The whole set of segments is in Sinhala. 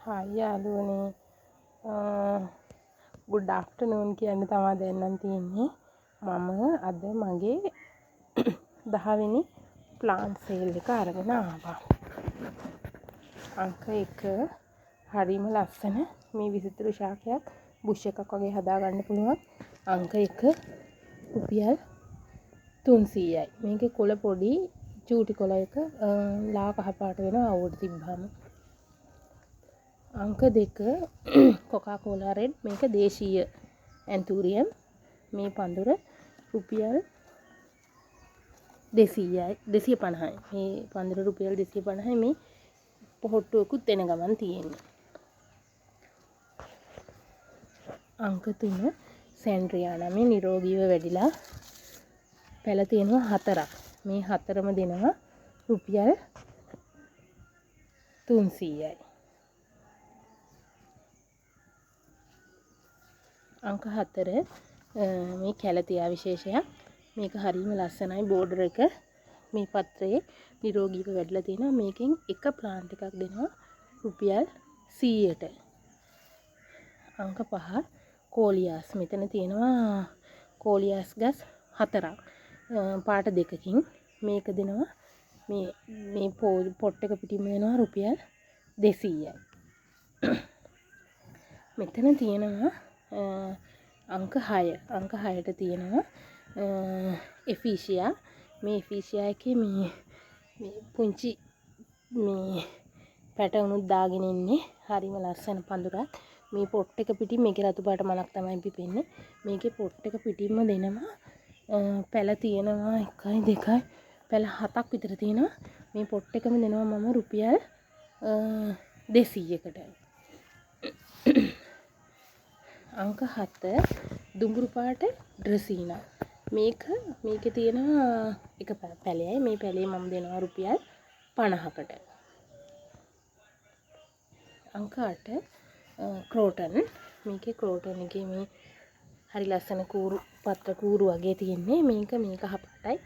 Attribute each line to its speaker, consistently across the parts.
Speaker 1: හායි යාළුවනේ good afternoon කියන්න තමයි දෙන්නම් තියෙන්නේ. මම අද මගේ 10 වෙනි plant sale එක අරගෙන ආවා. අංක 1 හරිම ලස්සන මේ විසිතුරු ශාකයක් බුෂ් එකක් වගේ හදාගන්න පුළුවන්. අංක 1 රුපියල් 300යි. මේකේ කොළ පොඩි චූටි කොළ එක ලා කහ පාට වෙනවා අවුවට තිබ්බාම. අංක 2 කොකා කෝලා රෙඩ් මේක දේශීය ඇන්තූරියම්. මේ පඳුර රුපියල් 200යි 250යි. මේ පඳුර රුපියල් 250යි. මේ පොහොට්ටුවකුත් එන ගමන් තියෙන්නේ. අංක 3 සැන්ඩ්‍රියානා මේ නිරෝගීව වැඩිලා පැල තියෙනවා 4ක්. මේ 4ම දෙනවා රුපියල් 300යි. අංක 4 මේ කැලතියා විශේෂයක්. මේක හරිම ලස්සනයි බෝඩර් එක. මේ පත්‍රයේ නිරෝගීව වැඩිලා තියෙනවා. මේකෙන් එක ප්ලාන්ට් එකක් දෙනවා රුපියල් 100ට. අංක 5 කෝලියාස්. මෙතන තියෙනවා කෝලියාස් ගස් 4ක්. පාට දෙකකින් මේක දෙනවා මේ පොට් එක පිටින්ම දෙනවා රුපියල් 200යි. මෙතන තියෙනවා අංක 6. අංක 6ට තියෙනවා එෆීෂියා. මේ එෆීෂියා එකේ මේ පුංචි මේ පැටවුනුත් දාගෙන ඉන්නේ. හරිම ලස්සන පඳුරක්. මේ පොට් එක පිටින් මේකේ රතු පාට මලක් තමයි පිපෙන්නේ. මේකේ පොට් එක පිටින්ම දෙනවා පැල තියෙනවා 1 2 පැල 7ක් විතර තියෙනවා. මේ පොට් එකම දෙනවා මම රුපියල් 200කට. අංක 7 දුඹුරු පාට ඩ්‍රෙසීනා. මේකේ තියෙනවා එක පැලයයි. මේ පැලේ මම දෙනවා රුපියල් 50කට. අංක 8 ක්‍රෝටන්. මේකේ ක්‍රෝටන් එකේ මේ හරි ලස්සන කූරු පත්‍ර කූරු වගේ තියෙන්නේ. මේක කහ පාටයි.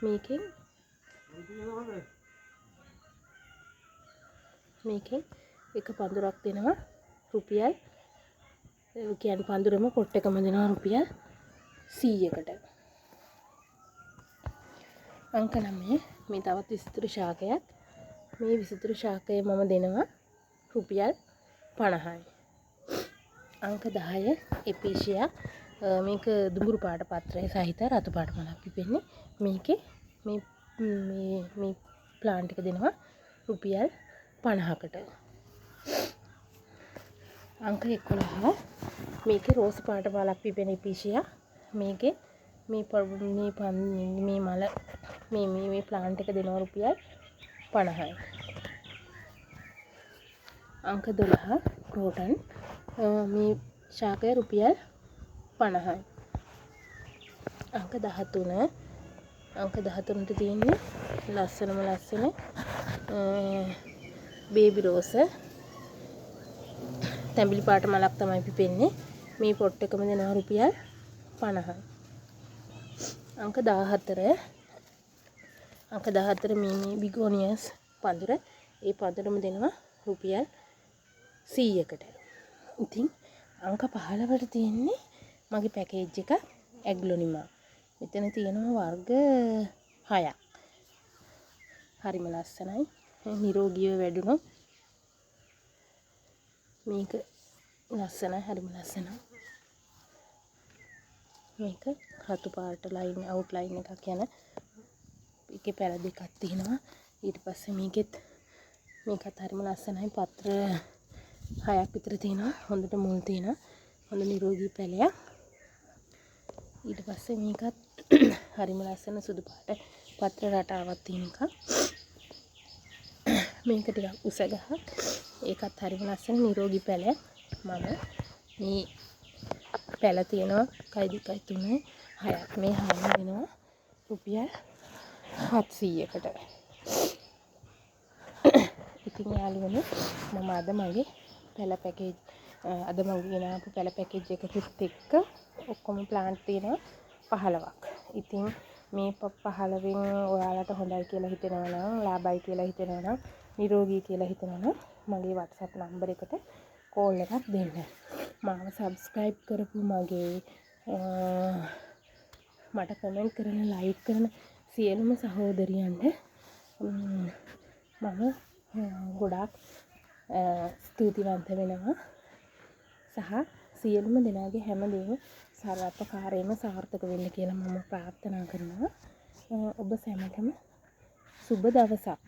Speaker 1: මේකෙන් එක පඳුරක් දෙනවා රුපියල් කියන්නේ පඳුරම පොට් එකම දෙනවා රුපියල් 100කට. අංක 9 මේ තවත් විසිතුරු ශාකයක්. මේ විසිතුරු ශාකය මම දෙනවා රුපියල් 50යි. අංක 10 එපීෂියා. මේක දුඹුරු පාට පත්‍රය සහිත රතු පාට මලක් පිපෙන්නේ. මේකේ මේ ප්ලාන්ට් එක දෙනවා රුපියල් 50කට. අංක 11 මේකේ රෝස් පාට මලක් පිපෙන එපීෂියා. මේකේ මේ මල මේ ප්ලාන්ට් එක දෙනවා රුපියල් 50යි. අංක 12 ක්‍රෝටන්. මේ ශාකය රුපියල් 50යි. අංක 13ට තියෙන්නේ ලස්සන බේබි රෝස. තැඹිලි පාට මලක් තමයි පිපෙන්නේ. මේ පොට් එකම දෙනවා රුපියල් 50යි. අංක 14 මේ බිගෝනියස් පඳුර. ඒ පඳුරම දෙනවා රුපියල් 100කට. ඉතින් අංක 15ට තියෙන්නේ මගේ පැකේජ් එක ඇග්ලොනිමා. මෙතන තියෙනවා වර්ග 6ක්. හරිම ලස්සනයි. නිරෝගීව වැඩුණොත් මේක ලස්සනයි. හරිම ලස්සනයි. මේක රතු පාට ලයින් අවුට්ලයින් එකක් යන එකේ පැල දෙකක් තියෙනවා. ඊට පස්සේ මේකත් හරිම ලස්සනයි. පත්‍ර 6ක් විතර තියෙනවා. හොඳට මුල් තියෙනවා. හොඳ නිරෝගී පැලයක්. ඊට පස්සේ මේකත් හරිම ලස්සන සුදු පාට පත්‍ර රටාවක් තියෙන එකක්. මේක ටිකක් උස ගහක්. ඒකත් හරිම ලස්සන නිරෝගී පැලයක්. මම මේ පැල තියෙනවා 1 2 3 6ක්. මේ 6ම දෙනවා රුපියල් 700කට. ඉතින් යාළුවනේ මම අද මගේ පැල පැකේජ් ගෙනාපු පැල පැකේජ් එකකුත් එක්ක ඔක්කොම ප්ලාන්ට් තියෙනවා 15ක්. ඉතින් මේ 15න් ඔයාලට හොඳයි කියලා හිතෙනවා නම්, ලාභයි කියලා හිතෙනවා නම්, නිරෝගී කියලා හිතෙනවා නම් මගේ WhatsApp නම්බර එකට කෝල් එකක් දෙන්න. මාව subscribe කරපු මගේ මට කමෙන්ට් කරන, ලයික් කරන සියලුම සහෝදරියන්ට මම ගොඩාක් ස්තුතිවන්ත වෙනවා. සහ සියලුම දෙනාගේ හැමදේම සර්වපකාරයෙන්ම සාර්ථක වෙන්න කියලා මම ප්‍රාර්ථනා කරනවා. ඔබ සැමටම සුබ දවසක්.